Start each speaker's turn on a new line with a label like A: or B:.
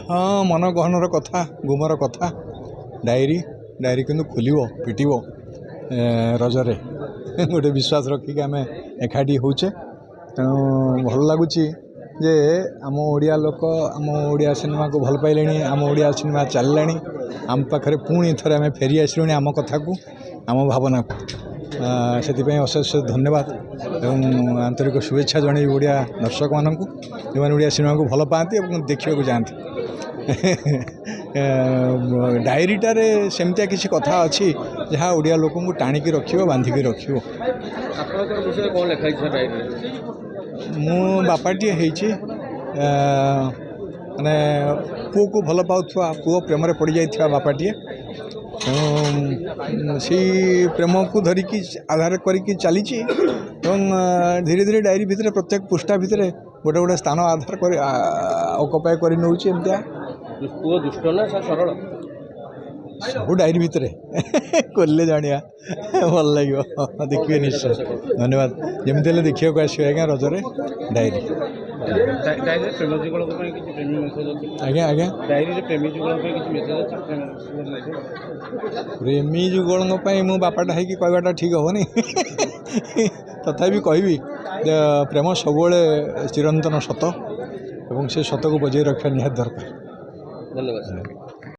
A: हाँ मन गहनर कथा गुमर कथा डायरी डायरी किंतु खोल पिट रजरे गोटे विश्वास रखिक आम एकाठी होचे तेणु भल लगुच जे आम ओडिया लोक आम ओडिया सिनेमा को भल पाइले आम ओडिया सिनेमा चलला आम पाखे पुणी थे आम फेरी आसलुँ आम कथा को आम भावना को से अशेष धन्यवाद एवं आंतरिक शुभेच्छा जन ओडिया दर्शक मानक जो ओडिया सिनेमा को भल पाती देखा जाती डायरीटार सेमतिया किसी कथा अच्छी जहाँ ओडिया लोक टाणिकी रख बांधिकी रख मु बापाटे माने पुओ को भल पाउथवा पुओ प्रेम पड़ जाइए बापाटे से प्रेम को धरिकी आधार करके चली धीरे धीरे डायरी भितर प्रत्येक पृष्ठा भितर गोटे गोटे स्थान आधार कर अकपाय कर नौची एमतिया
B: दुष्ट ना सरल
A: सब डायरी भितर खोलले जानिया भल लगे देखिए निश्चय धन्यवाद जमी देखा आसो आज्ञा रजरे डायरी आज्ञा आज्ञा प्रेमी जुगल मो बापाटा है कहवाटा ठीक हेनी तथापि कहबी प्रेम सब चिरंतन सत एवं से सत को बजाय रखा निहात दरकार।
B: धन्यवाद।